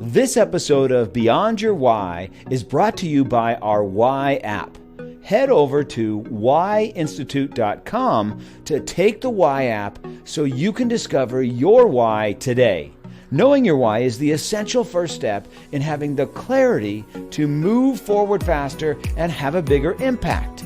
This episode of Beyond Your Why is brought to you by our Why app. Head over to whyinstitute.com to take the Why app so you can discover your why today. Knowing your why is the essential first step in having the clarity to move forward faster and have a bigger impact.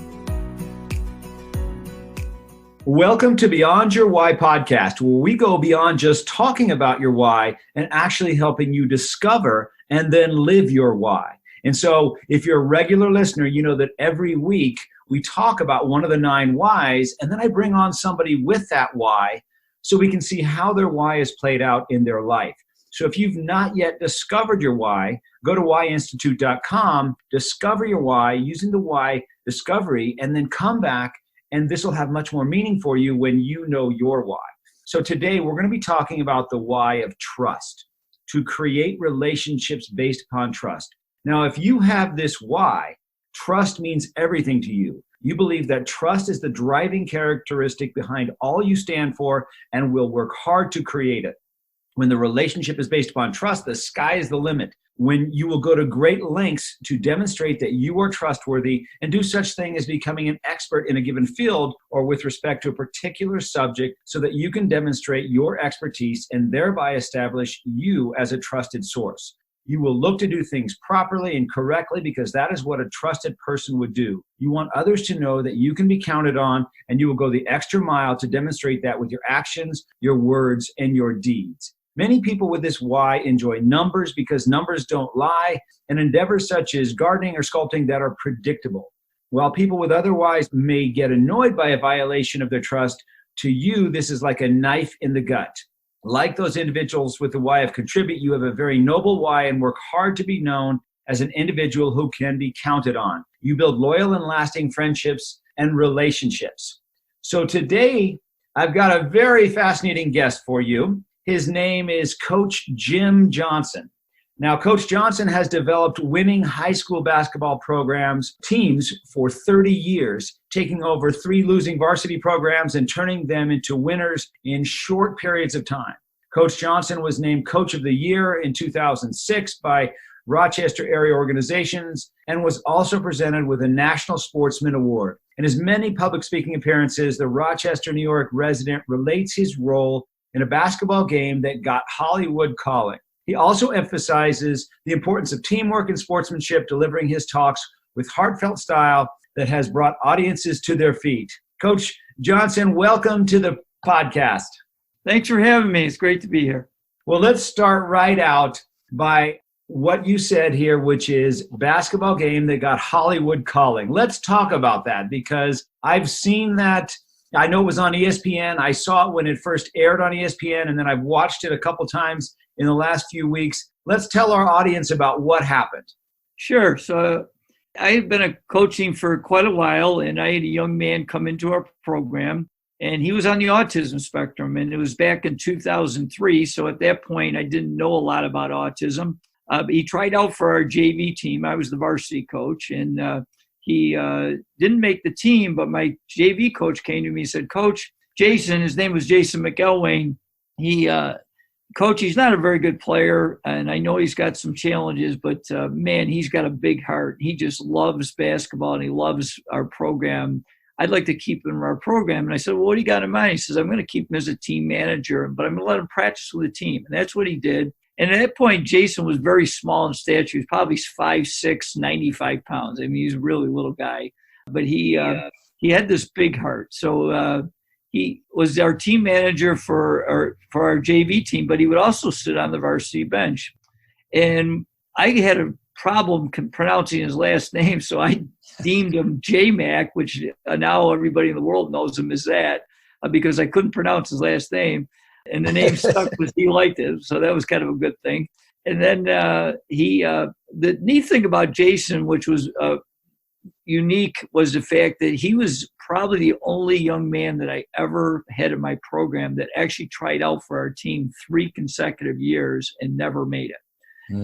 Welcome to Beyond Your Why podcast, where we go beyond just talking about your why and actually helping you discover and then live your why. And so if you're a regular listener, you know that every week we talk about one of the 9 whys, and then I bring on somebody with that why so we can see how their why is played out in their life. So if you've not yet discovered your why, go to whyinstitute.com, discover your why using the why discovery, and then come back, and this will have much more meaning for you when you know your why. So today we're going to be talking about the why of trust, to create relationships based upon trust. Now, if you have this why, trust means everything to you. You believe that trust is the driving characteristic behind all you stand for and will work hard to create it. When the relationship is based upon trust, the sky is the limit. When you will go to great lengths to demonstrate that you are trustworthy and do such thing as becoming an expert in a given field or with respect to a particular subject so that you can demonstrate your expertise and thereby establish you as a trusted source. You will look to do things properly and correctly because that is what a trusted person would do. You want others to know that you can be counted on, and you will go the extra mile to demonstrate that with your actions, your words, and your deeds. Many people with this why enjoy numbers because numbers don't lie, and endeavors such as gardening or sculpting that are predictable. While people with other whys may get annoyed by a violation of their trust, to you, this is like a knife in the gut. Like those individuals with the why of contribute, you have a very noble why and work hard to be known as an individual who can be counted on. You build loyal and lasting friendships and relationships. So today, I've got a very fascinating guest for you. His name is Coach Jim Johnson. Now, Coach Johnson has developed winning high school basketball teams for 30 years, taking over 3 losing varsity programs and turning them into winners in short periods of time. Coach Johnson was named Coach of the Year in 2006 by Rochester-area organizations and was also presented with a National Sportsmanship Award. In his many public speaking appearances, the Rochester, New York resident relates his role in a basketball game that got Hollywood calling. He also emphasizes the importance of teamwork and sportsmanship, delivering his talks with heartfelt style that has brought audiences to their feet. Coach Johnson, welcome to the podcast. Thanks for having me. It's great to be here. Well, let's start right out by what you said here, which is basketball game that got Hollywood calling. Let's talk about that because I've seen that. I know it was on ESPN. I saw it when it first aired on ESPN, and then I've watched it a couple times in the last few weeks. Let's tell our audience about what happened. Sure. So I've been coaching for quite a while, and I had a young man come into our program, and he was on the autism spectrum, and it was back in 2003. So at that point, I didn't know a lot about autism. But he tried out for our JV team. I was the varsity coach, and he didn't make the team, but my JV coach came to me and said, Coach, Jason, his name was Jason McElwain. Coach, he's not a very good player, and I know he's got some challenges, but man, he's got a big heart. He just loves basketball, and he loves our program. I'd like to keep him in our program. And I said, well, what do you got in mind? He says, I'm going to keep him as a team manager, but I'm going to let him practice with the team. And that's what he did. And at that point, Jason was very small in stature. He was probably 5'6", 95 pounds. I mean, he's a really little guy. But he had this big heart. So he was our team manager for our JV team, but he would also sit on the varsity bench. And I had a problem pronouncing his last name, so I deemed him J-Mac, which now everybody in the world knows him as that, because I couldn't pronounce his last name. And the name stuck because he liked it. So that was kind of a good thing. And then the neat thing about Jason, which was unique, was the fact that he was probably the only young man that I ever had in my program that actually tried out for our team 3 consecutive years and never made it.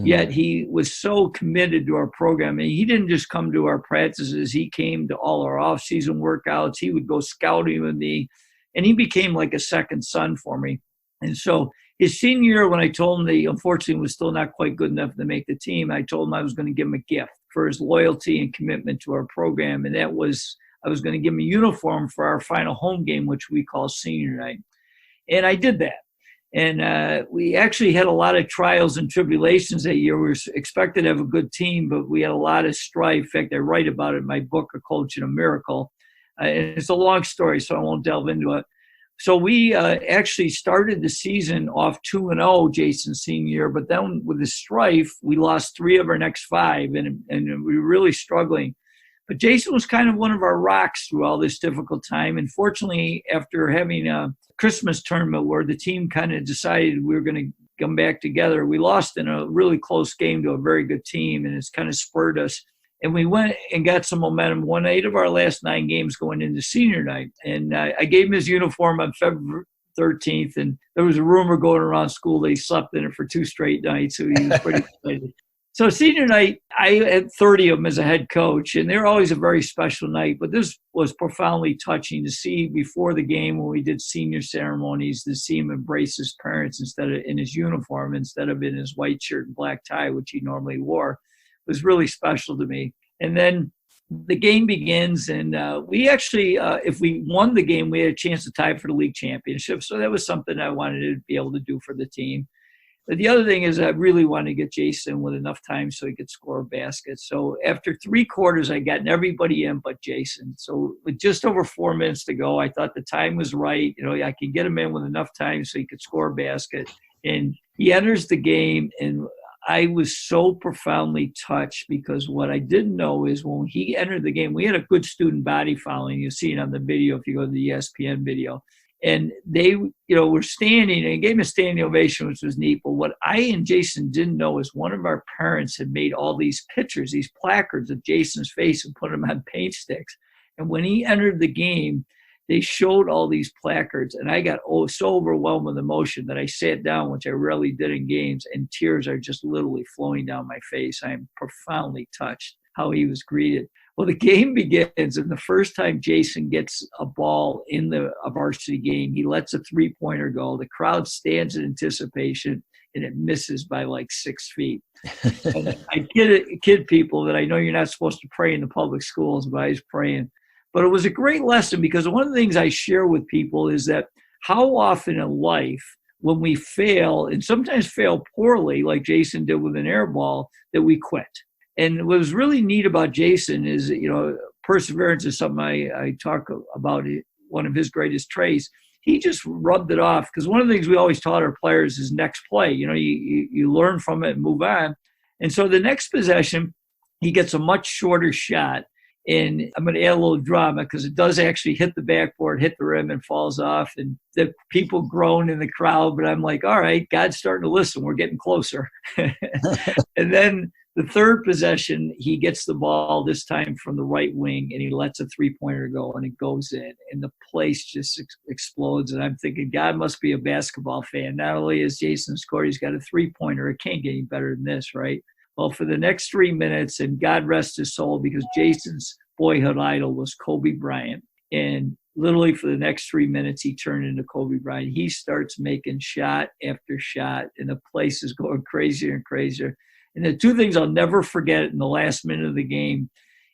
Yet he was so committed to our program. And he didn't just come to our practices. He came to all our off-season workouts. He would go scouting with me. And he became like a second son for me. And so His senior year, when I told him that he unfortunately was still not quite good enough to make the team, I told him I was going to give him a gift for his loyalty and commitment to our program. And that was, I was going to give him a uniform for our final home game, which we call senior night. And I did that. And we actually had a lot of trials and tribulations that year. We were expected to have a good team, but we had a lot of strife. In fact, I write about it in my book, A Coach and a Miracle. And it's a long story, so I won't delve into it. So we actually started the season off 2-0, Jason's senior year, but then with the strife, we lost 3 of our next 5, and we were really struggling. But Jason was kind of one of our rocks through all this difficult time. And fortunately, after having a Christmas tournament where the team kind of decided we were going to come back together, we lost in a really close game to a very good team, and it's kind of spurred us. And we went and got some momentum, won 8 of our last 9 games going into senior night. And I gave him his uniform on February 13th, and there was a rumor going around school that he slept in it for 2 straight nights, so he was pretty excited. So senior night, I had 30 of them as a head coach, and they're always a very special night. But this was profoundly touching to see before the game when we did senior ceremonies, to see him embrace his parents instead of in his uniform, instead of in his white shirt and black tie, which he normally wore. It was really special to me. And then the game begins, and we actually, if we won the game, we had a chance to tie for the league championship. So that was something I wanted to be able to do for the team. But the other thing is I really wanted to get Jason with enough time so he could score a basket. So after 3 quarters, I gotten everybody in but Jason. So with just over 4 minutes to go, I thought the time was right. You know, I could get him in with enough time so he could score a basket. And he enters the game, and I was so profoundly touched because what I didn't know is when he entered the game, we had a good student body following. You'll see it on the video if you go to the ESPN video. And they, were standing and gave him a standing ovation, which was neat. But what I and Jason didn't know is one of our parents had made all these pictures, these placards of Jason's face and put them on paint sticks. And when he entered the game, they showed all these placards. And I got so overwhelmed with emotion that I sat down, which I rarely did in games, and tears are just literally flowing down my face. I am profoundly touched how he was greeted. Well, the game begins, and the first time Jason gets a ball in a varsity game, he lets a 3-pointer go. The crowd stands in anticipation, and it misses by like 6 feet. And I kid people that I know you're not supposed to pray in the public schools, but I was praying. But it was a great lesson because one of the things I share with people is that how often in life when we fail, and sometimes fail poorly, like Jason did with an air ball, that we quit. And what was really neat about Jason is, perseverance is something I talk about, one of his greatest traits. He just rubbed it off because one of the things we always taught our players is next play. You learn from it and move on. And so the next possession, he gets a much shorter shot. And I'm going to add a little drama because it does actually hit the backboard, hit the rim, and falls off. And the people groan in the crowd. But I'm like, all right, God's starting to listen. We're getting closer. And then the third possession, he gets the ball this time from the right wing, and he lets a 3-pointer go, and it goes in. And the place just explodes. And I'm thinking, God must be a basketball fan. Not only has Jason scored, he's got a 3-pointer. It can't get any better than this, right? Well, for the next 3 minutes, and God rest his soul, because Jason's boyhood idol was Kobe Bryant. And literally for the next 3 minutes, he turned into Kobe Bryant. He starts making shot after shot, and the place is going crazier and crazier. And the 2 things I'll never forget in the last minute of the game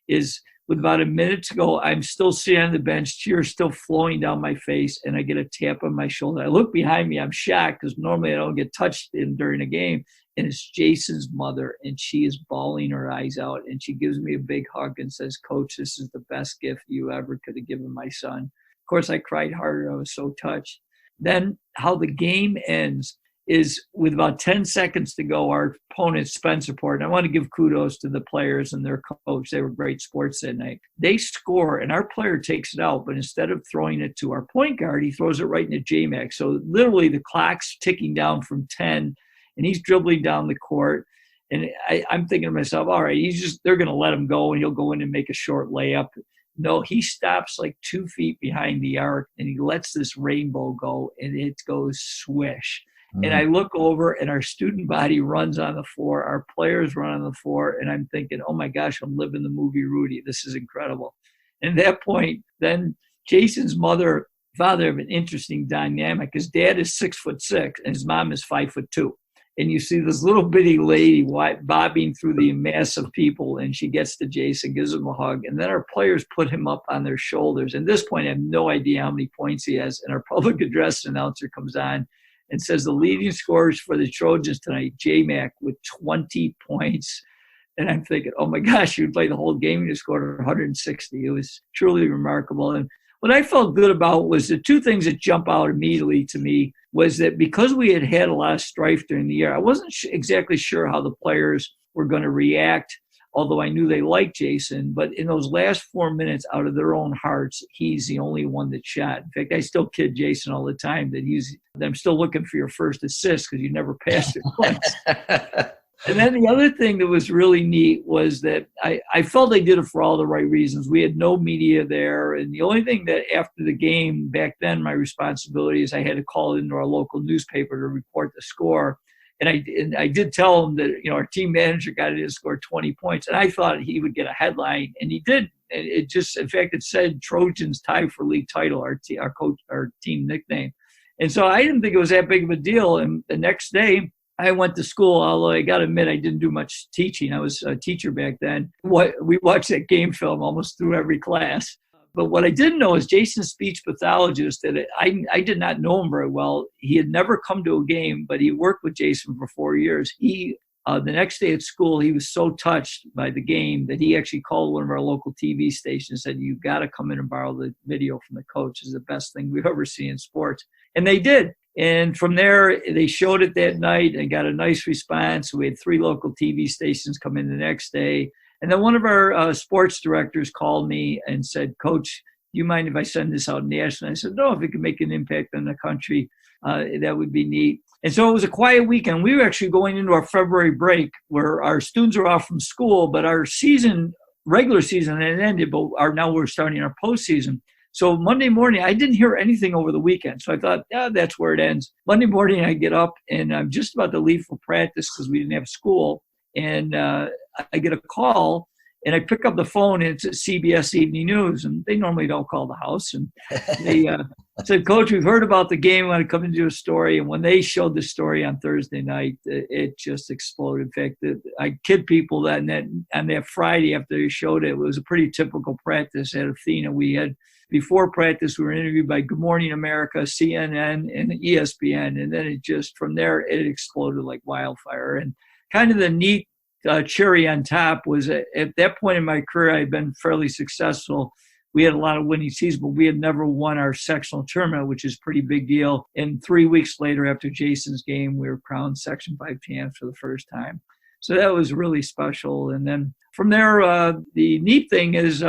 is with about a minute to go, I'm still sitting on the bench, tears still flowing down my face, and I get a tap on my shoulder. I look behind me. I'm shocked because normally I don't get touched during a game. And it's Jason's mother, and she is bawling her eyes out, and she gives me a big hug and says, Coach, this is the best gift you ever could have given my son. Of course, I cried harder. I was so touched. Then how the game ends is with about 10 seconds to go, our opponent, Spencerport, and I want to give kudos to the players and their coach. They were great sports that night. They score, and our player takes it out, but instead of throwing it to our point guard, he throws it right into J-Max. So literally the clock's ticking down from 10, and he's dribbling down the court. And I'm thinking to myself, all right, they're going to let him go, and he'll go in and make a short layup. No, he stops like 2 feet behind the arc, and he lets this rainbow go, and it goes swish. And I look over, and our student body runs on the floor. Our players run on the floor, and I'm thinking, oh, my gosh, I'm living the movie Rudy. This is incredible. And at that point, then Jason's mother father have an interesting dynamic. His dad is 6'6" and his mom is 5'2". And you see this little bitty lady bobbing through the mass of people, and she gets to Jason, gives him a hug, and then our players put him up on their shoulders. At this point, I have no idea how many points he has, and our public address announcer comes on and says the leading scorers for the Trojans tonight, J-Mac with 20 points. And I'm thinking, oh my gosh, you played the whole game and you scored 160. It was truly remarkable. And what I felt good about was the two things that jump out immediately to me was that because we had had a lot of strife during the year, I wasn't exactly sure how the players were going to react, although I knew they liked Jason. But in those last 4 minutes, out of their own hearts, he's the only one that shot. In fact, I still kid Jason all the time that I'm still looking for your first assist because you never passed it once. And then the other thing that was really neat was that I felt they did it for all the right reasons. We had no media there. And the only thing that after the game back then, my responsibility is I had to call into our local newspaper to report the score. And I did tell him that, our team manager got it to score 20 points. And I thought he would get a headline. And he did. It just, in fact, it said Trojans tie for league title, our team nickname. And so I didn't think it was that big of a deal. And the next day, I went to school, although I got to admit I didn't do much teaching. I was a teacher back then. We watched that game film almost through every class. But what I didn't know is Jason's speech pathologist, that I did not know him very well. He had never come to a game, but he worked with Jason for 4 years. The next day at school, he was so touched by the game that he actually called one of our local TV stations and said, "You've got to come in and borrow the video from the coach. It's the best thing we've ever seen in sports." And they did. And from there, they showed it that night and got a nice response. We had 3 local TV stations come in the next day. And then one of our sports directors called me and said, "Coach, do you mind if I send this out nationally?" I said, "No, if it can make an impact on the country, that would be neat." And so it was a quiet weekend. We were actually going into our February break where our students are off from school, but our regular season had ended, but now we're starting our postseason. So Monday morning, I didn't hear anything over the weekend. So I thought, that's where it ends. Monday morning, I get up and I'm just about to leave for practice because we didn't have school. And I get a call and I pick up the phone and it's at CBS Evening News. And they normally don't call the house. And they said, "Coach, we've heard about the game. We want to come and do a story." And when they showed the story on Thursday night, it just exploded. In fact, I kid people that on that Friday after they showed it, it was a pretty typical practice at Athena. Before practice, we were interviewed by Good Morning America, CNN, and ESPN. And then from there, it exploded like wildfire. And kind of the neat cherry on top was at that point in my career, I had been fairly successful. We had a lot of winning seasons, but we had never won our sectional tournament, which is a pretty big deal. And 3 weeks later, after Jason's game, we were crowned Section 5 champs for the first time. So that was really special. And then from there, the neat thing is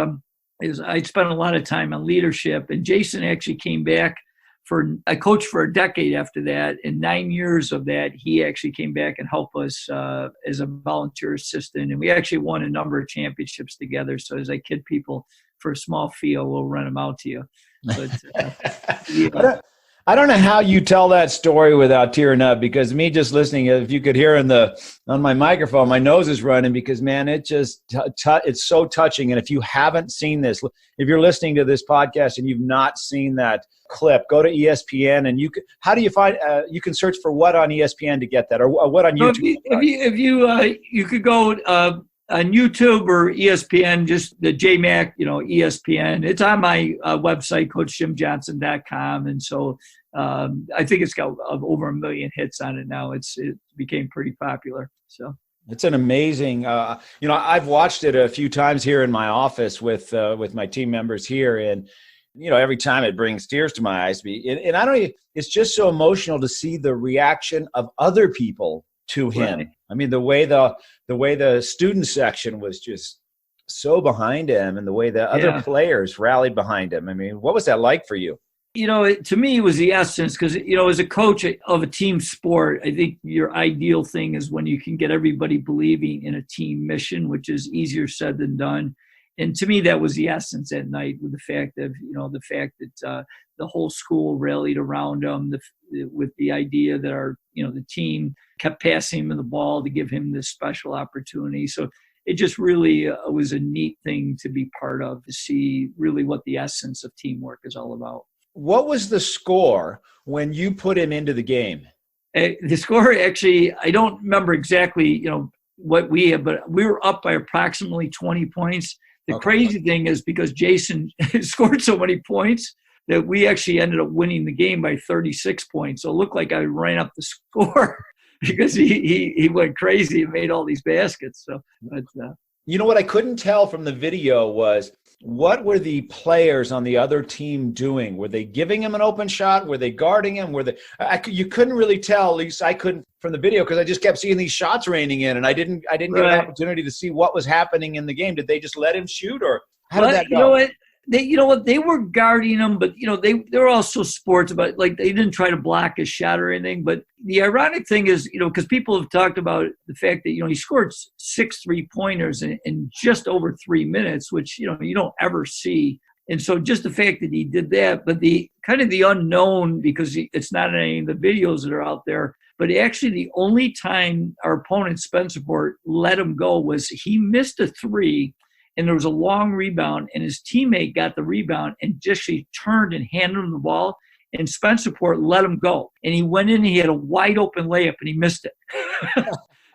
I spent a lot of time on leadership, and Jason actually came back I coached for a decade after that. In 9 years of that, he actually came back and helped us as a volunteer assistant. And we actually won a number of championships together. So as I kid people, for a small fee, we'll rent them out to you. But I don't know how you tell that story without tearing up, because me just listening, if you could hear on my microphone, my nose is running because, man, it just it's so touching. And if you haven't seen this, if you're listening to this podcast and you've not seen that clip, go to ESPN and how do you find, you can search for what on ESPN to get that, or what on YouTube? If you could go on YouTube or ESPN, just the JMac, ESPN. It's on my website, CoachJimJohnson.com. And so I think it's got over 1 million hits on it now. It became pretty popular. So it's an amazing, I've watched it a few times here in my office with my team members here. And, every time it brings tears to my eyes. And I don't even, it's just so emotional to see the reaction of other people to him. Right. I mean, the way the student section was just so behind him, and the way the other players rallied behind him. I mean, what was that like for you? To me, it was the essence, because, as a coach of a team sport, I think your ideal thing is when you can get everybody believing in a team mission, which is easier said than done. And to me, that was the essence at night, with the fact that, the whole school rallied around him with the idea that the team kept passing him the ball to give him this special opportunity. So it just really was a neat thing to be part of, to see really what the essence of teamwork is all about. what was the score when you put him into the game? The score, actually, I don't remember exactly, what we had, but we were up by approximately 20 points. The crazy thing is because Jason scored so many points that we actually ended up winning the game by 36 points. So it looked like I ran up the score because he went crazy and made all these baskets. So, but, you know what I couldn't tell from the video was, what were the players on the other team doing? Were they giving him an open shot? Were they guarding him? You couldn't really tell, at least I couldn't from the video, because I just kept seeing these shots raining in, and I didn't get an opportunity to see what was happening in the game. Did they just let him shoot, or how did that go? You know what? They were guarding him, but they're also sports about, like, they didn't try to block his shot or anything. But the ironic thing is, because people have talked about the fact that he scored 6 3-pointers in just over 3 minutes, which you don't ever see. And so just the fact that he did that, but the kind of the unknown, because it's not in any of the videos that are out there, but actually the only time our opponent Spencerport let him go was he missed a 3. And there was a long rebound, and his teammate got the rebound and just she turned and handed him the ball, and Spencerport let him go. And he went in, and he had a wide open layup, and he missed it.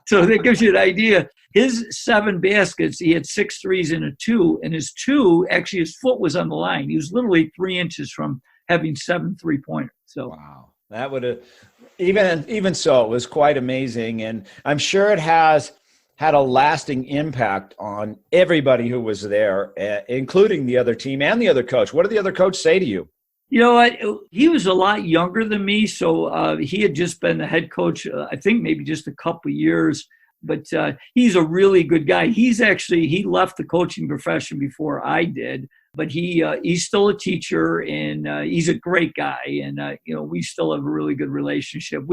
So that gives you an idea. His 7 baskets, he had 6 threes and a 2, and his 2, actually his foot was on the line. He was literally 3 inches from having 7 3-pointers. So wow, that would have even so, it was quite amazing, and I'm sure it has had a lasting impact on everybody who was there, including the other team and the other coach. What did the other coach say to you? You know what? He was a lot younger than me, so he had just been the head coach, I think maybe just a couple of years. But he's a really good guy. He left the coaching profession before I did, but he's still a teacher, and he's a great guy. And we still have a really good relationship.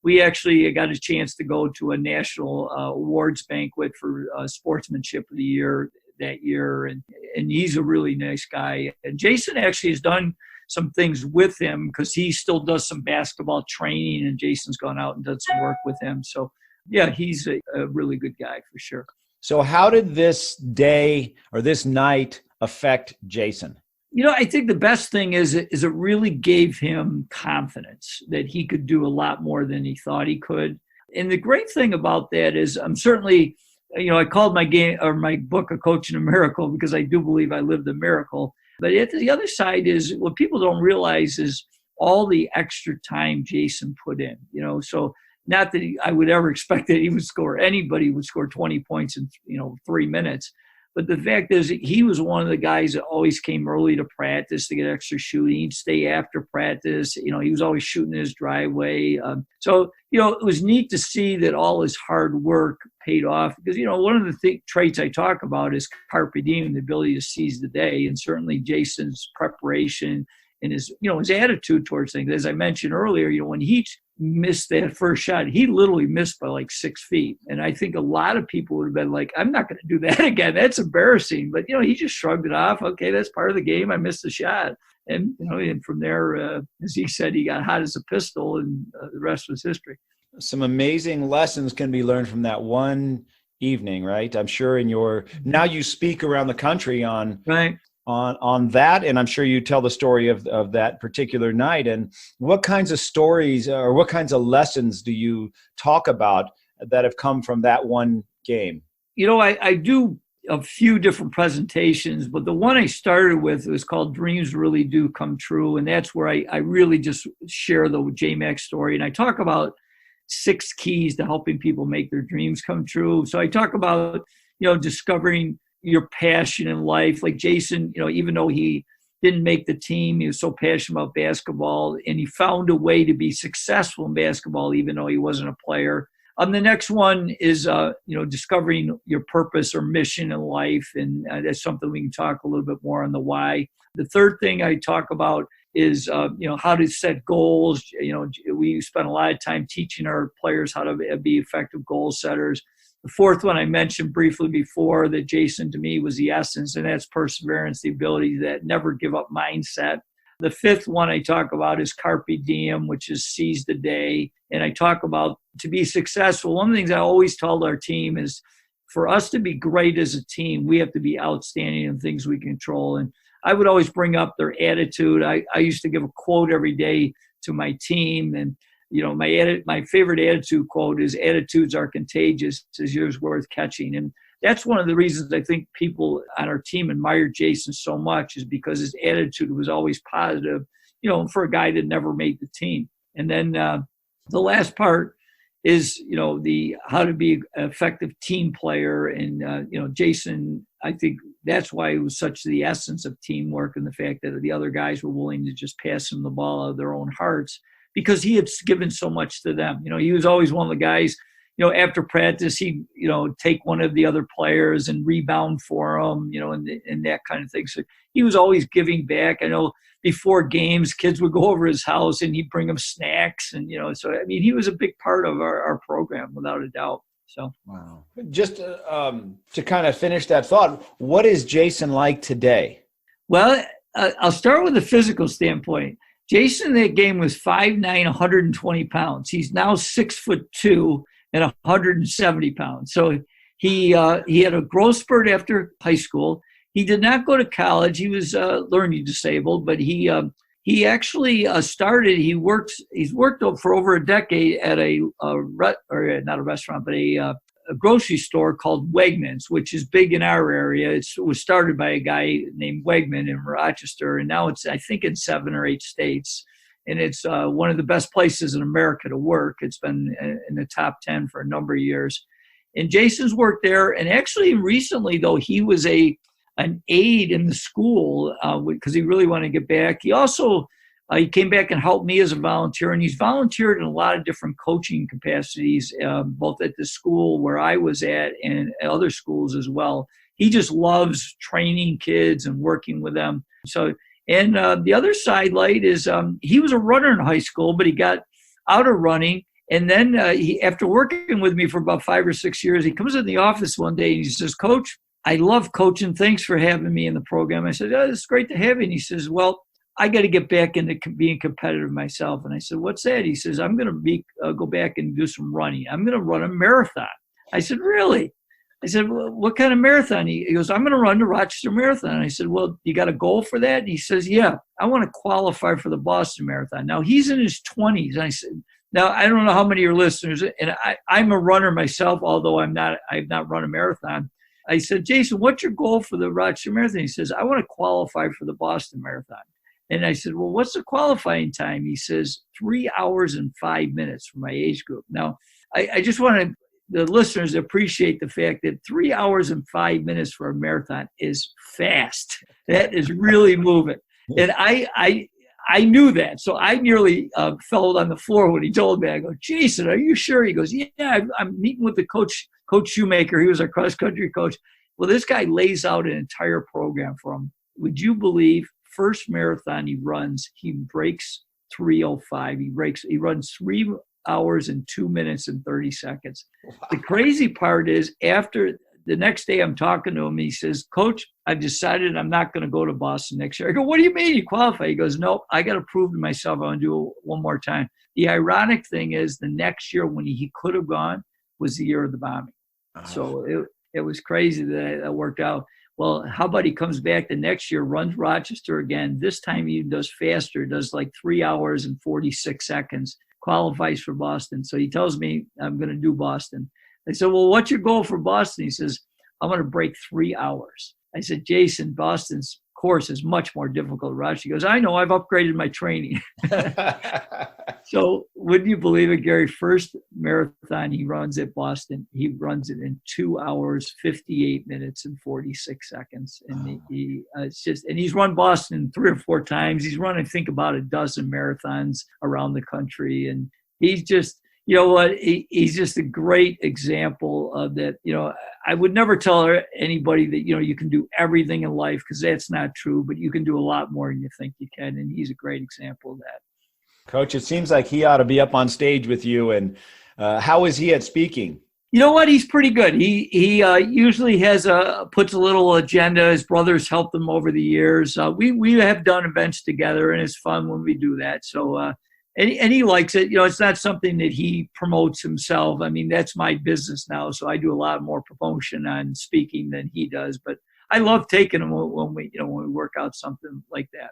We actually got a chance to go to a national awards banquet for Sportsmanship of the Year that year, and he's a really nice guy. And Jason actually has done some things with him because he still does some basketball training, and Jason's gone out and done some work with him. So, yeah, he's a really good guy for sure. So how did this day or this night affect Jason? I think the best thing is it really gave him confidence that he could do a lot more than he thought he could. And the great thing about that is I'm certainly, I called my game or my book A Coach in a Miracle because I do believe I lived a miracle. But at the other side is what people don't realize is all the extra time Jason put in, so not that I would ever expect that anybody would score 20 points in, 3 minutes. But the fact is, he was one of the guys that always came early to practice to get extra shooting. He'd stay after practice. He was always shooting in his driveway. So it was neat to see that all his hard work paid off. Because, one of the traits I talk about is carpe diem, the ability to seize the day. And certainly Jason's preparation and his attitude towards things. As I mentioned earlier, when he missed that first shot, he literally missed by like 6 feet. And I think a lot of people would have been like, I'm not going to do that again. That's embarrassing. But, he just shrugged it off. Okay, that's part of the game. I missed the shot. And, and from there, as he said, he got hot as a pistol, and the rest was history. Some amazing lessons can be learned from that one evening, right? I'm sure now you speak around the country on that, and I'm sure you tell the story of that particular night. And what kinds of stories or what kinds of lessons do you talk about that have come from that one game? I do a few different presentations, but the one I started with was called Dreams Really Do Come True, and that's where I really just share the J-Mac story, and I talk about 6 keys to helping people make their dreams come true. So I talk about discovering your passion in life. Like Jason, even though he didn't make the team, he was so passionate about basketball, and he found a way to be successful in basketball, even though he wasn't a player. The next one is, discovering your purpose or mission in life. And that's something we can talk a little bit more on the why. The third thing I talk about is, how to set goals. We spend a lot of time teaching our players how to be effective goal setters. The fourth one I mentioned briefly before that Jason to me was the essence, and that's perseverance, the ability to that never give up mindset. The fifth one I talk about is carpe diem, which is seize the day. And I talk about to be successful. One of the things I always told our team is for us to be great as a team, we have to be outstanding in things we control. And I would always bring up their attitude. I used to give a quote every day to my team. And, my favorite attitude quote is, "Attitudes are contagious, as yours worth catching." And that's one of the reasons I think people on our team admired Jason so much, is because his attitude was always positive, for a guy that never made the team. And then the last part is, the how to be an effective team player. And, Jason, I think that's why it was such the essence of teamwork, and the fact that the other guys were willing to just pass him the ball out of their own hearts, because he had given so much to them. He was always one of the guys, after practice, he'd, take one of the other players and rebound for them, and that kind of thing. So he was always giving back. I know before games, kids would go over his house and he'd bring them snacks. And, so, he was a big part of our program, without a doubt. So, wow. Just to kind of finish that thought, what is Jason like today? Well, I'll start with the physical standpoint. Jason in that game was 5'9", 120 pounds. He's now 6'2" and 170 pounds. So he had a growth spurt after high school. He did not go to college. He was learning disabled, but he actually started. He's worked for over a decade at not a restaurant, but a grocery store called Wegmans, which is big in our area. It was started by a guy named Wegman in Rochester, and now it's, I think, in 7 or 8 states. And it's one of the best places in America to work. It's been in the top 10 for a number of years. And Jason's worked there. And actually recently, though, he was an aide in the school because he really wanted to get back. He also he came back and helped me as a volunteer, and he's volunteered in a lot of different coaching capacities, both at the school where I was at and at other schools as well. He just loves training kids and working with them. So, and the other sidelight is he was a runner in high school, but he got out of running. And then after working with me for about 5 or 6 years, he comes in the office one day and he says, "Coach, I love coaching. Thanks for having me in the program." I said, "Oh, it's great to have you." And he says, "Well, I got to get back into being competitive myself." And I said, "What's that?" He says, "I'm going to go back and do some running. I'm going to run a marathon." I said, "Really?" I said, "Well, what kind of marathon?" He goes, "I'm going to run the Rochester Marathon." And I said, "Well, you got a goal for that?" And he says, "Yeah, I want to qualify for the Boston Marathon." Now, he's in his 20s. And I said, now, I don't know how many of your listeners, and I'm a runner myself, although I've not run a marathon. I said, "Jason, what's your goal for the Rochester Marathon?" He says, "I want to qualify for the Boston Marathon." And I said, "Well, what's the qualifying time?" He says, 3 hours and 5 minutes for my age group. Now, I just want the listeners to appreciate the fact that 3 hours and 5 minutes for a marathon is fast. That is really moving. And I knew that. So I nearly fell on the floor when he told me. I go, "Jason, are you sure?" He goes, "Yeah, I'm meeting with the Coach Shoemaker." He was our cross-country coach. Well, this guy lays out an entire program for him. Would you believe, first marathon he runs, he breaks 3:05. He runs 3 hours and 2 minutes and 30 seconds. Wow. The crazy part is, after the next day I'm talking to him, he says, "Coach, I've decided I'm not going to go to Boston next year." I go, "What do you mean you qualify?" He goes, "No, I got to prove to myself I want to do it one more time." The ironic thing is, the next year when he could have gone was the year of the bombing. Oh. So it was crazy that worked out. Well, how about he comes back the next year, runs Rochester again. This time he does faster, does like 3 hours and 46 seconds, qualifies for Boston. So he tells me, "I'm going to do Boston." I said, "Well, what's your goal for Boston?" He says, "I'm going to break 3 hours. I said, "Jason, Boston's course is much more difficult than Rochester." He goes, "I know, I've upgraded my training." So wouldn't you believe it, Gary? First marathon he runs at Boston, he runs it in 2 hours, 58 minutes and 46 seconds. And and he's run Boston 3 or 4 times. He's run, I think, about a dozen marathons around the country. And he's just, you know what, he's just a great example of that. I would never tell anybody that, you can do everything in life, because that's not true, but you can do a lot more than you think you can. And he's a great example of that. Coach, it seems like he ought to be up on stage with you. And how is he at speaking? You know what? He's pretty good. He usually puts a little agenda. His brothers helped him over the years. We have done events together, and it's fun when we do that. So, and he likes it. It's not something that he promotes himself. I mean, that's my business now, so I do a lot more promotion on speaking than he does. But I love taking him when we work out something like that.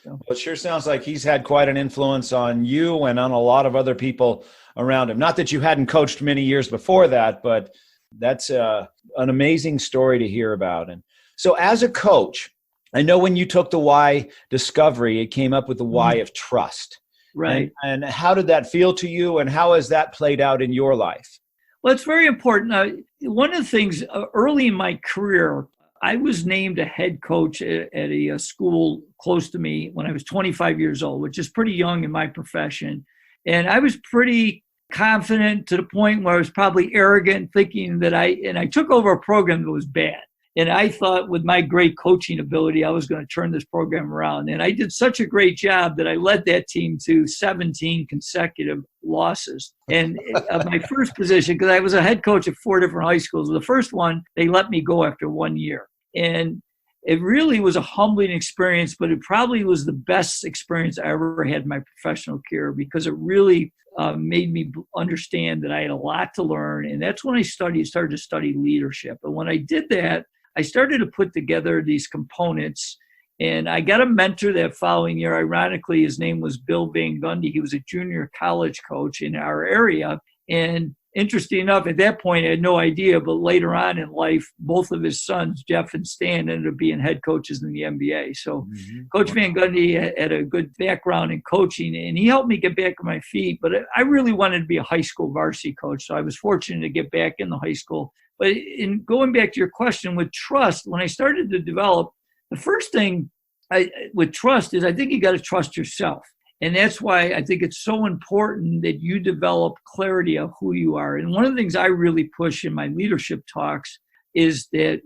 So. Well, it sure sounds like he's had quite an influence on you and on a lot of other people around him. Not that you hadn't coached many years before that, but that's an amazing story to hear about. And so as a coach, I know when you took the why discovery, it came up with the why of trust. Right. And how did that feel to you, and how has that played out in your life? Well, it's very important. One of the things early in my career, I was named a head coach at a school close to me when I was 25 years old, which is pretty young in my profession. And I was pretty confident to the point where I was probably arrogant, thinking that I took over a program that was bad. And I thought with my great coaching ability, I was going to turn this program around. And I did such a great job that I led that team to 17 consecutive losses. And my first position, because I was a head coach at 4 different high schools, the first one, they let me go after 1 year. And it really was a humbling experience, but it probably was the best experience I ever had in my professional career, because it really made me understand that I had a lot to learn. And that's when I started to study leadership. And when I did that, I started to put together these components, and I got a mentor that following year. Ironically, his name was Bill Van Gundy. He was a junior college coach in our area. And interesting enough, at that point, I had no idea, but later on in life, both of his sons, Jeff and Stan, ended up being head coaches in the NBA. So Coach Van Gundy had a good background in coaching, and he helped me get back on my feet. But I really wanted to be a high school varsity coach, so I was fortunate to get back in the high school. But in going back to your question with trust, when I started to develop, the first thing with trust is I think you got to trust yourself. And that's why I think it's so important that you develop clarity of who you are. And one of the things I really push in my leadership talks is that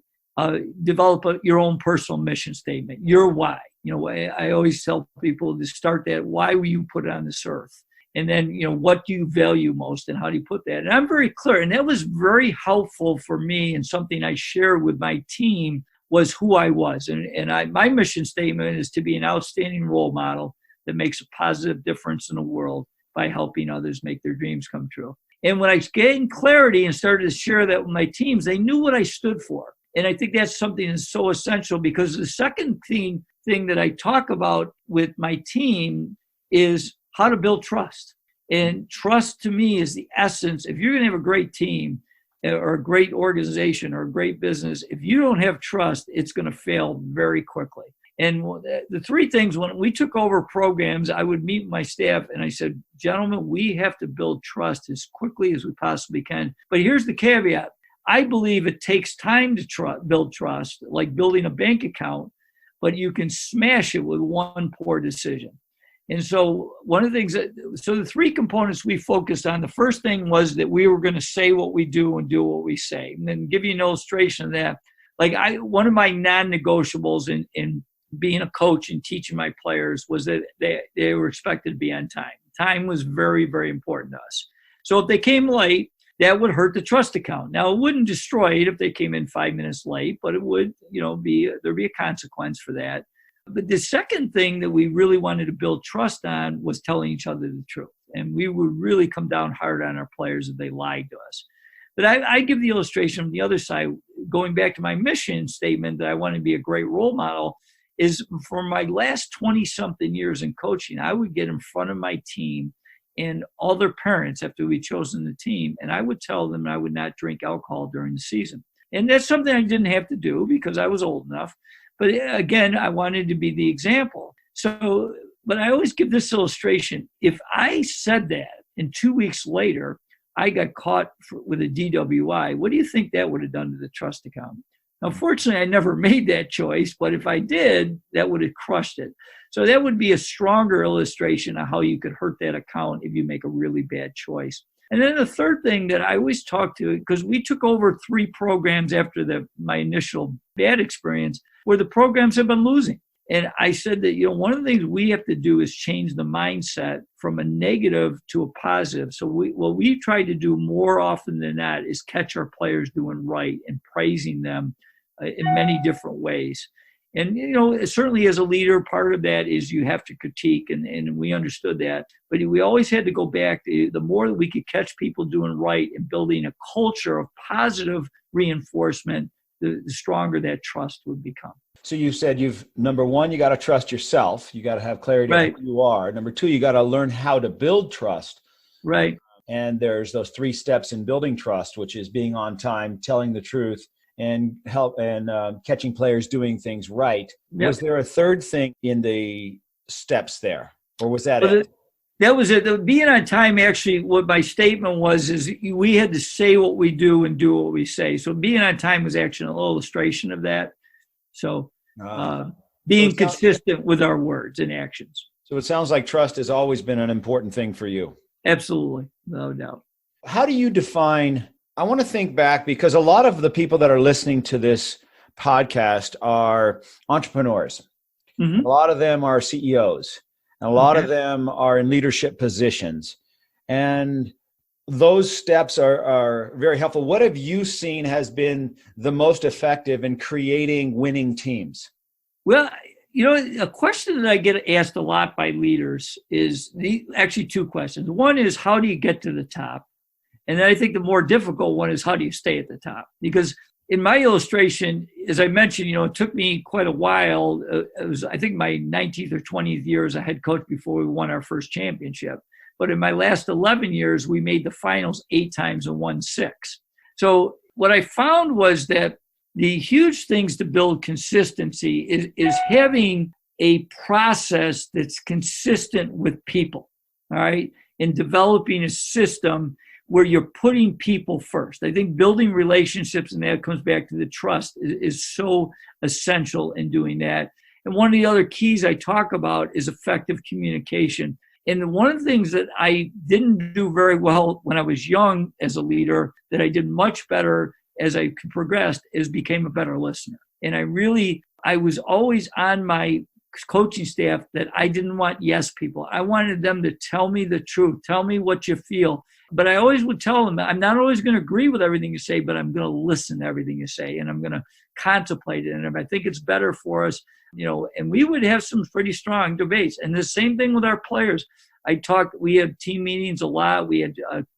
develop your own personal mission statement, your why. I always tell people to start that, why were you put on this earth? And then, what do you value most and how do you put that? And I'm very clear. And that was very helpful for me, and something I shared with my team was who I was. And my mission statement is to be an outstanding role model that makes a positive difference in the world by helping others make their dreams come true. And when I gained clarity and started to share that with my teams, they knew what I stood for. And I think that's something that's so essential, because the second thing that I talk about with my team is how to build trust. And trust to me is the essence. If you're going to have a great team or a great organization or a great business, if you don't have trust, it's going to fail very quickly. And the 3 things, when we took over programs, I would meet my staff and I said, gentlemen, we have to build trust as quickly as we possibly can. But here's the caveat. I believe it takes time to build trust, like building a bank account, but you can smash it with one poor decision. And so one of the things so the 3 components we focused on, the first thing was that we were going to say what we do and do what we say. And then give you an illustration of that. Like one of my non-negotiables in being a coach and teaching my players was that they were expected to be on time. Time was very, very important to us. So if they came late, that would hurt the trust account. Now, it wouldn't destroy it if they came in 5 minutes late, but it would, there'd be a consequence for that. But the second thing that we really wanted to build trust on was telling each other the truth. And we would really come down hard on our players if they lied to us. But I give the illustration from the other side, going back to my mission statement that I want to be a great role model, is for my last 20-something years in coaching, I would get in front of my team and all their parents after we'd chosen the team, and I would tell them I would not drink alcohol during the season. And that's something I didn't have to do because I was old enough. But again, I wanted to be the example. So, but I always give this illustration. If I said that and 2 weeks later, I got caught with a DWI, what do you think that would have done to the trust account? Now, fortunately, I never made that choice, but if I did, that would have crushed it. So that would be a stronger illustration of how you could hurt that account if you make a really bad choice. And then the third thing that I always talk to, because we took over 3 programs after my initial bad experience, where the programs have been losing. And I said that, one of the things we have to do is change the mindset from a negative to a positive. So what we try to do more often than not is catch our players doing right and praising them in many different ways. And, certainly as a leader, part of that is you have to critique, and we understood that. But we always had to go back to the more that we could catch people doing right and building a culture of positive reinforcement, the stronger that trust would become. So you said number one, you got to trust yourself. You got to have clarity Right. of who you are. Number two, you got to learn how to build trust. Right. And there's those 3 steps in building trust, which is being on time, telling the truth, and catching players doing things right. Yep. Was there a third thing in the steps there, or was that it? That was it. Being on time, actually, what my statement was is we had to say what we do and do what we say. So being on time was actually an illustration of that. So being consistent with our words and actions. So it sounds like trust has always been an important thing for you. Absolutely. No doubt. How do you define, I want to think back, because a lot of the people that are listening to this podcast are entrepreneurs. Mm-hmm. A lot of them are CEOs. And a lot of them are in leadership positions. And those steps are very helpful. What have you seen has been the most effective in creating winning teams? Well, a question that I get asked a lot by leaders is actually 2 questions. One is, how do you get to the top? And then I think the more difficult one is, how do you stay at the top? Because in my illustration, as I mentioned, it took me quite a while. It was, I think, my 19th or 20th year as a head coach before we won our first championship. But in my last 11 years, we made the finals 8 times and won 6. So what I found was that the huge things to build consistency is having a process that's consistent with people, all right, and developing a system where you're putting people first. I think building relationships, and that comes back to the trust, is so essential in doing that. And one of the other keys I talk about is effective communication. And one of the things that I didn't do very well when I was young as a leader, that I did much better as I progressed, is became a better listener. And I was always on my coaching staff that I didn't want yes people. I wanted them to tell me the truth, tell me what you feel. But I always would tell them, I'm not always going to agree with everything you say, but I'm going to listen to everything you say, and I'm going to contemplate it. And if I think it's better for us, and we would have some pretty strong debates. And the same thing with our players. We had team meetings a lot. We had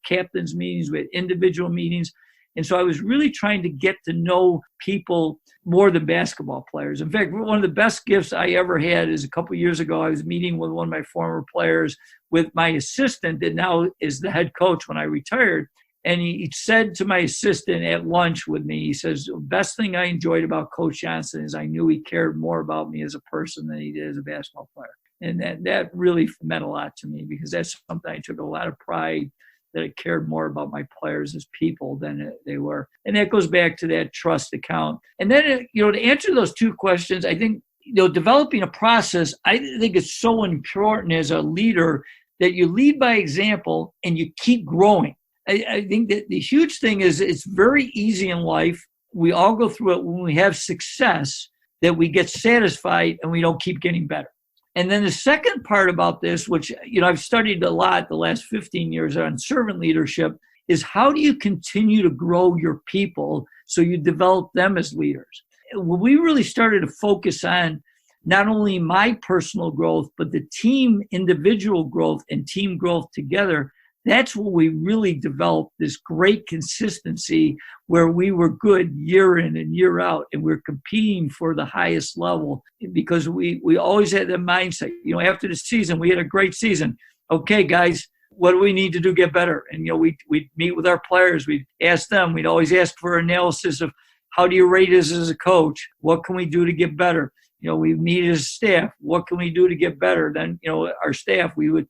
captains meetings. We had individual meetings. And so I was really trying to get to know people more than basketball players. In fact, one of the best gifts I ever had is a couple of years ago, I was meeting with one of my former players with my assistant that now is the head coach when I retired. And he said to my assistant at lunch with me, he says, the best thing I enjoyed about Coach Johnson is I knew he cared more about me as a person than he did as a basketball player. And that really meant a lot to me, because that's something I took a lot of pride, that I cared more about my players as people than they were. And that goes back to that trust account. And then, to answer those 2 questions, I think, developing a process, I think it's so important as a leader that you lead by example and you keep growing. I think that the huge thing is it's very easy in life. We all go through it when we have success, that we get satisfied and we don't keep getting better. And then the second part about this, which, I've studied a lot the last 15 years on servant leadership, is how do you continue to grow your people so you develop them as leaders? When we really started to focus on not only my personal growth, but the team individual growth and team growth together, that's where we really developed this great consistency where we were good year in and year out, and we're competing for the highest level because we always had that mindset. After the season, we had a great season. Okay, guys, what do we need to do to get better? And, we'd meet with our players. We'd ask them. We'd always ask for analysis of how do you rate us as a coach? What can we do to get better? We meet as staff. What can we do to get better? Then, our staff, we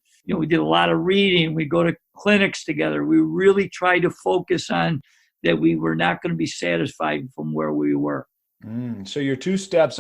did a lot of reading. We go to clinics together. We really tried to focus on that we were not going to be satisfied from where we were. So your 2 steps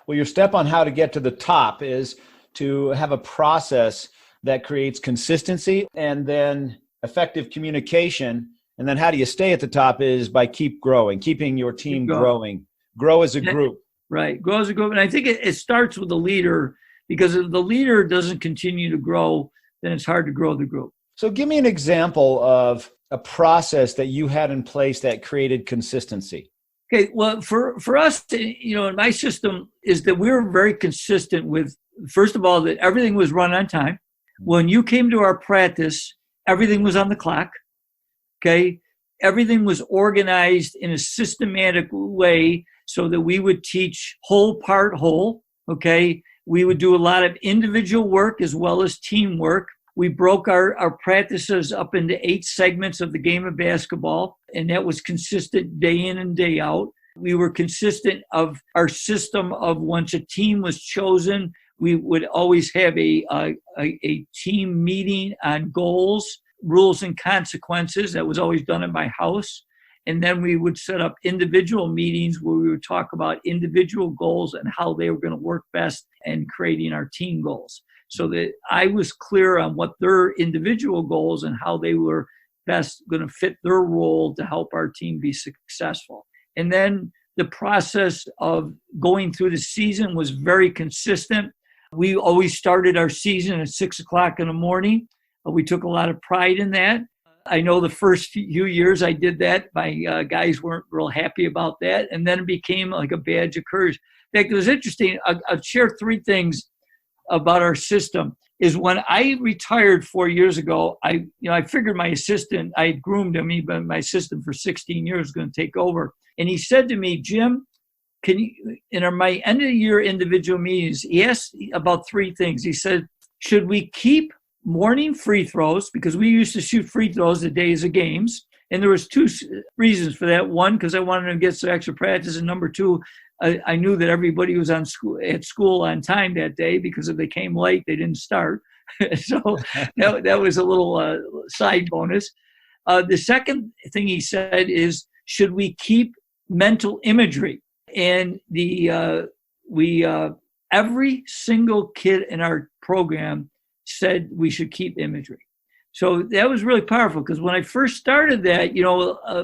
your step on how to get to the top is to have a process that creates consistency and then effective communication. And then how do you stay at the top is by keeping your team growing. Grow as a group. Right. Grow as a group. And I think it starts with the leader, because if the leader doesn't continue to grow, then it's hard to grow the group. So give me an example of a process that you had in place that created consistency. Okay. Well, for us, in my system is that we were very consistent with, first of all, that everything was run on time. When you came to our practice, everything was on the clock. Okay. everything was organized in a systematic way so that we would teach whole, part, whole. Okay. We would do a lot of individual work as well as teamwork. We broke our practices up into 8 segments of the game of basketball, and that was consistent day in and day out. We were consistent of our system of once a team was chosen, we would always have a team meeting on goals, rules, and consequences. That was always done in my house. And then we would set up individual meetings where we would talk about individual goals and how they were going to work best in creating our team goals, so that I was clear on what their individual goals and how they were best going to fit their role to help our team be successful. And then the process of going through the season was very consistent. We always started our season at 6 o'clock in the morning. We took a lot of pride in that. I know the first few years I did that, my guys weren't real happy about that. And then it became like a badge of courage. In fact, it was interesting. I'll share 3 things about our system. Is when I retired 4 years ago, I figured my assistant, I had groomed him, he'd been my assistant for 16 years, was going to take over. And he said to me, Jim, can you, in my end of the year individual meetings, he asked about 3 things. He said, should we keep morning free throws? Because we used to shoot free throws the days of games. And there was 2 reasons for that. 1, because I wanted to get some extra practice. And number 2, I knew that everybody was at school on time that day, because if they came late, they didn't start. So that was a little side bonus. The second thing he said is, should we keep mental imagery? And every single kid in our program said we should keep imagery. So that was really powerful, because when I first started that,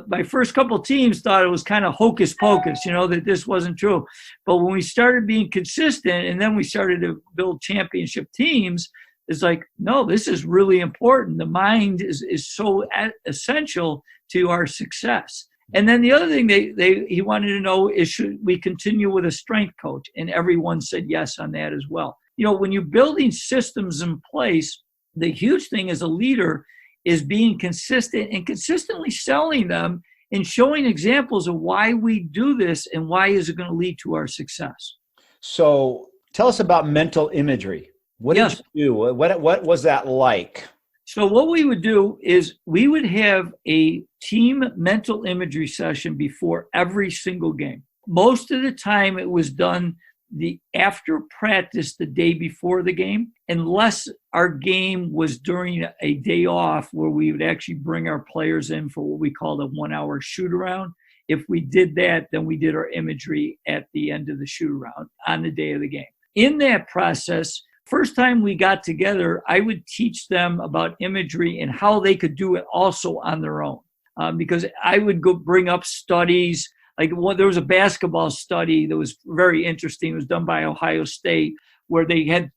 my first couple of teams thought it was kind of hocus pocus, that this wasn't true. But when we started being consistent, and then we started to build championship teams, it's like, no, this is really important. The mind is so essential to our success. And then the other thing he wanted to know is, should we continue with a strength coach? And everyone said yes on that as well. When you're building systems in place, the huge thing as a leader is being consistent and consistently selling them and showing examples of why we do this and why is it going to lead to our success. So tell us about mental imagery. What did you do? What was that like? So what we would do is we would have a team mental imagery session before every single game. Most of the time it was done after practice the day before the game, unless our game was during a day off where we would actually bring our players in for what we called a 1-hour shoot around. If we did that, then we did our imagery at the end of the shoot around on the day of the game. In that process, first time we got together, I would teach them about imagery and how they could do it also on their own. Because I would go bring up studies. There was a basketball study that was very interesting. It was done by Ohio State, where they had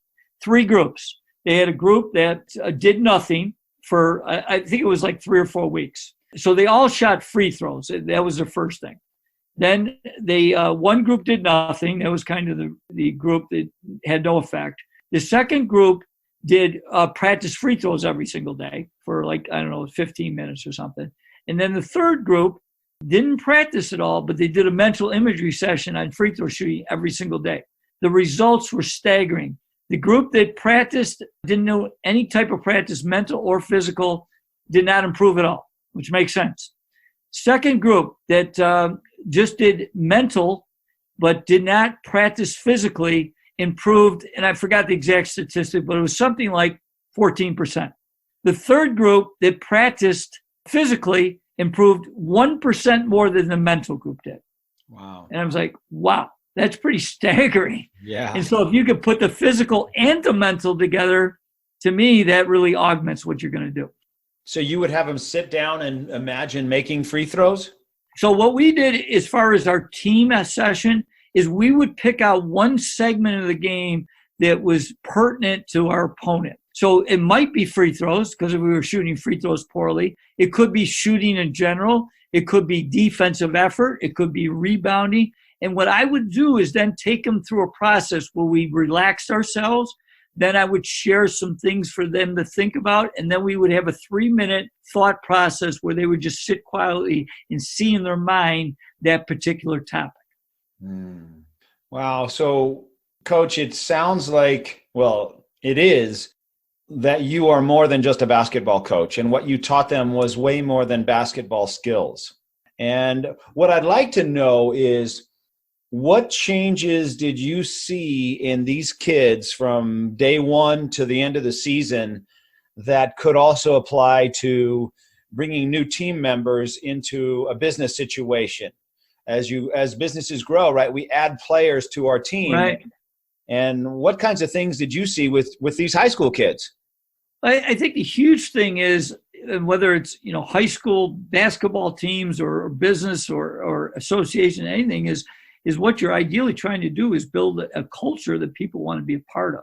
3 groups. They had a group that did nothing for, I think it was like 3 or 4 weeks. So they all shot free throws. That was their first thing. Then one group did nothing. That was kind of the group that had no effect. The second group did practice free throws every single day for 15 minutes or something. And then the third group didn't practice at all, but they did a mental imagery session on free throw shooting every single day. The results were staggering. The group that practiced, didn't know any type of practice, mental or physical, did not improve at all, which makes sense. Second group that just did mental but did not practice physically improved, and I forgot the exact statistic, but it was something like 14%. The third group that practiced physically improved 1% more than the mental group did. Wow. And I was like, wow, that's pretty staggering. Yeah. And so if you could put the physical and the mental together, to me, that really augments what you're going to do. So you would have them sit down and imagine making free throws? So what we did as far as our team session is we would pick out one segment of the game that was pertinent to our opponent. So it might be free throws, because if we were shooting free throws poorly. It could be shooting in general. It could be defensive effort. It could be rebounding. And what I would do is then take them through a process where we relaxed ourselves. Then I would share some things for them to think about. And then we would have a 3-minute thought process where they would just sit quietly and see in their mind that particular topic. Wow. So, Coach, it sounds like, well, it is that you are more than just a basketball coach, and what you taught them was way more than basketball skills. And what I'd like to know is, what changes did you see in these kids from day one to the end of the season that could also apply to bringing new team members into a business situation? As businesses grow, right, we add players to our team. Right. And what kinds of things did you see with these high school kids? I think the huge thing is, whether it's high school basketball teams or business or association, anything, is what you're ideally trying to do is build a culture that people want to be a part of.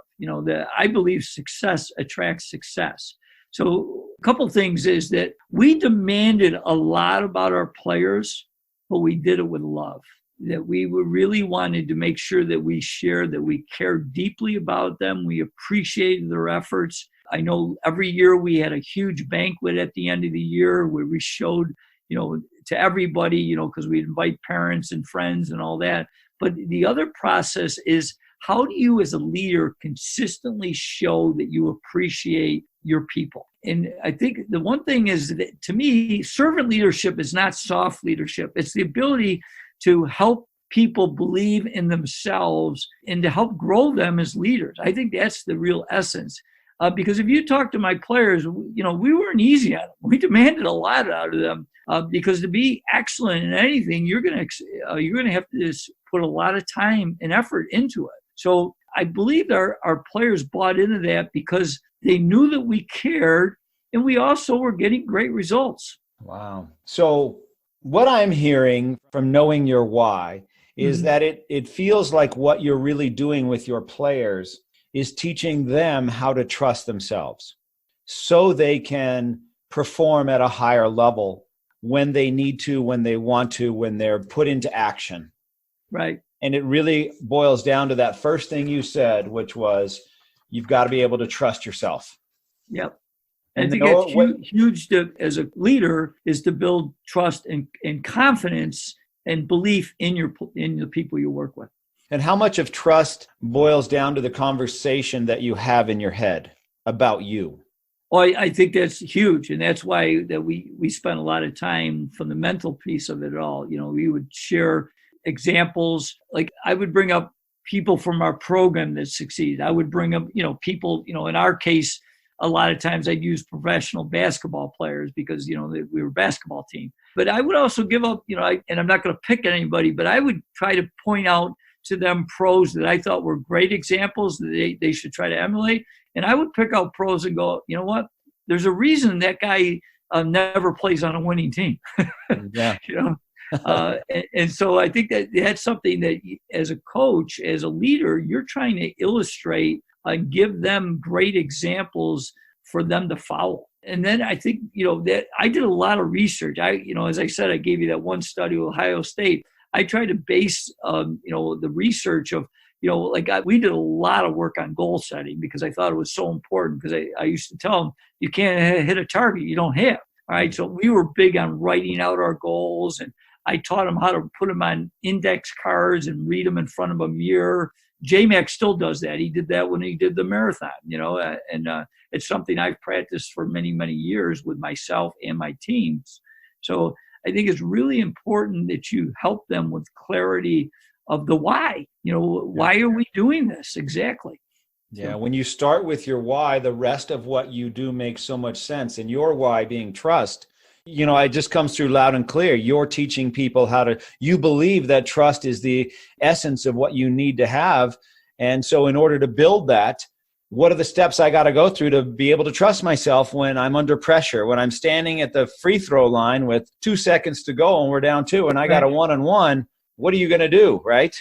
I believe success attracts success. So a couple of things is that we demanded a lot about our players, but we did it with love. That we really wanted to make sure that we shared, that we cared deeply about them. We appreciated their efforts. I know every year we had a huge banquet at the end of the year where we showed, to everybody, because we'd invite parents and friends and all that. But the other process is, how do you as a leader consistently show that you appreciate your people? And I think the one thing is that, to me, servant leadership is not soft leadership. It's the ability to help people believe in themselves and to help grow them as leaders. I think that's the real essence. Because if you talk to my players, we weren't easy on them. We demanded a lot out of them because to be excellent in anything, you're going to have to just put a lot of time and effort into it. So I believe our players bought into that because they knew that we cared, and we also were getting great results. Wow. So what I'm hearing from knowing your why is that it feels like what you're really doing with your players is teaching them how to trust themselves so they can perform at a higher level when they need to, when they want to, when they're put into action. Right. And it really boils down to that first thing you said, which was you've got to be able to trust yourself. Yep. And I think that's huge as a leader, is to build trust and confidence and belief in the people you work with. And how much of trust boils down to the conversation that you have in your head about you? Well, I think that's huge. And that's why that we spent a lot of time from the mental piece of it all. We would share examples. Like, I would bring up people from our program that succeeded. I would bring up, people, in our case, a lot of times I'd use professional basketball players because, we were a basketball team. But I would also give up, and I'm not going to pick anybody, but I would try to point out to them pros that I thought were great examples that they should try to emulate. And I would pick out pros and go, you know what? There's a reason that guy never plays on a winning team. Yeah. And so I think that's something that as a coach, as a leader, you're trying to illustrate and give them great examples for them to follow. And then I think, that I did a lot of research. As I said, I gave you that one study with Ohio State. I tried to base, the research of, we did a lot of work on goal setting because I thought it was so important, because I used to tell them, you can't hit a target you don't have. All right. So we were big on writing out our goals, and I taught them how to put them on index cards and read them in front of a mirror. J-Mac still does that. He did that when he did the marathon, and it's something I've practiced for many, many years with myself and my teams. So I think it's really important that you help them with clarity of the why. Why are we doing this exactly? Yeah, when you start with your why, the rest of what you do makes so much sense. And your why being trust, it just comes through loud and clear. You're teaching people you believe that trust is the essence of what you need to have. And so in order to build that, what are the steps I got to go through to be able to trust myself when I'm under pressure, when I'm standing at the free throw line with 2 seconds to go and we're down 2 and I got a 1-on-1? What are you going to do, right?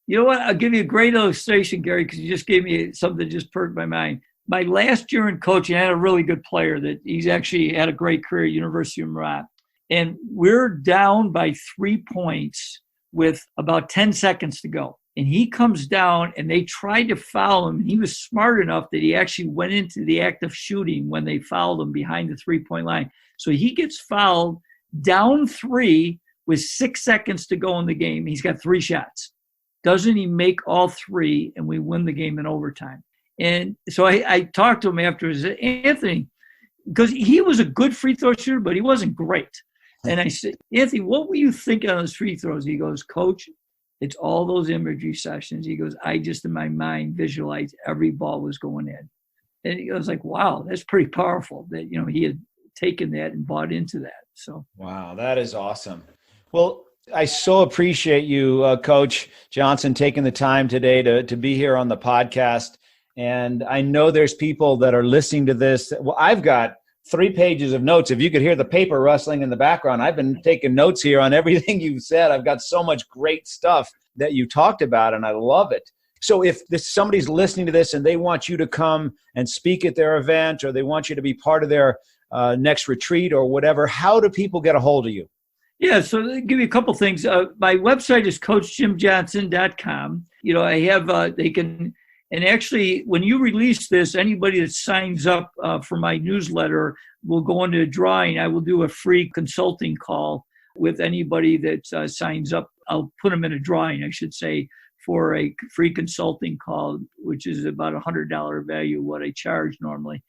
You know what? I'll give you a great illustration, Gary, because you just gave me something that just perked my mind. My last year in coaching, I had a really good player that he's actually had a great career at University of Vermont. And we're down by 3 points with about 10 seconds to go. and he comes down and they tried to foul him. He was smart enough that he actually went into the act of shooting when they fouled him behind the 3-point line. So he gets fouled down 3 with 6 seconds to go in the game. He's got 3 shots. Doesn't he make all 3, and we win the game in overtime? And so I talked to him afterwards, Anthony, because he was a good free throw shooter, but he wasn't great. And I said, Anthony, what were you thinking on those free throws? He goes, Coach, it's all those imagery sessions. He goes, I just in my mind visualized every ball was going in. And I was like, wow, that's pretty powerful that, he had taken that and bought into that. So, wow, that is awesome. Well, I so appreciate you, Coach Johnson, taking the time today to be here on the podcast. And I know there's people that are listening to this. Well, I've got 3 pages of notes. If you could hear the paper rustling in the background, I've been taking notes here on everything you've said. I've got so much great stuff that you talked about, and I love it. So if somebody's listening to this and they want you to come and speak at their event, or they want you to be part of their next retreat or whatever, how do people get a hold of you? Yeah, so I'll give you a couple things. My website is coachjimjohnson.com. I have, they can, and actually when you release this, anybody that signs up for my newsletter will go into a drawing. I will do a free consulting call with anybody that signs up. I'll put them in a drawing, I should say, for a free consulting call, which is about $100 value, what I charge normally.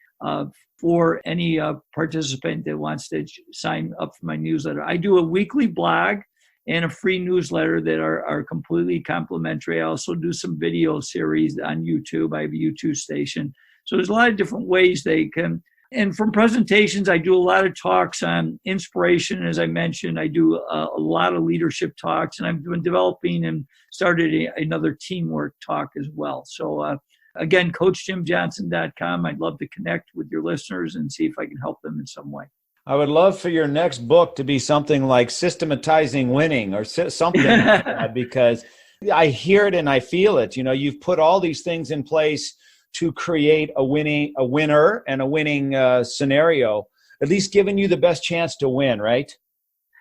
For any participant that wants to sign up for my newsletter. I do a weekly blog and a free newsletter that are completely complimentary. I also do some video series on YouTube. I have a YouTube station. So there's a lot of different ways they can. And from presentations, I do a lot of talks on inspiration. As I mentioned, I do a lot of leadership talks, and I've been developing and started another teamwork talk as well. So again, coachjimjohnson.com. I'd love to connect with your listeners and see if I can help them in some way. I would love for your next book to be something like Systematizing Winning or something like that, because I hear it and I feel it. You've put all these things in place to create a winner and a winning scenario, at least giving you the best chance to win, right?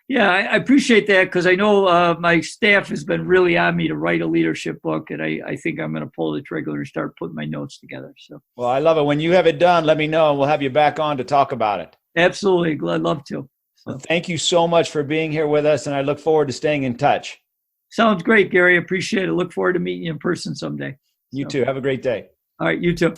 Yeah, I appreciate that, because I know my staff has been really on me to write a leadership book, and I think I'm going to pull the trigger and start putting my notes together. So, well, I love it. When you have it done, let me know, and we'll have you back on to talk about it. Absolutely. I'd love to. So. Well, thank you so much for being here with us, and I look forward to staying in touch. Sounds great, Gary. I appreciate it. Look forward to meeting you in person someday. You too. Have a great day. All right, you too.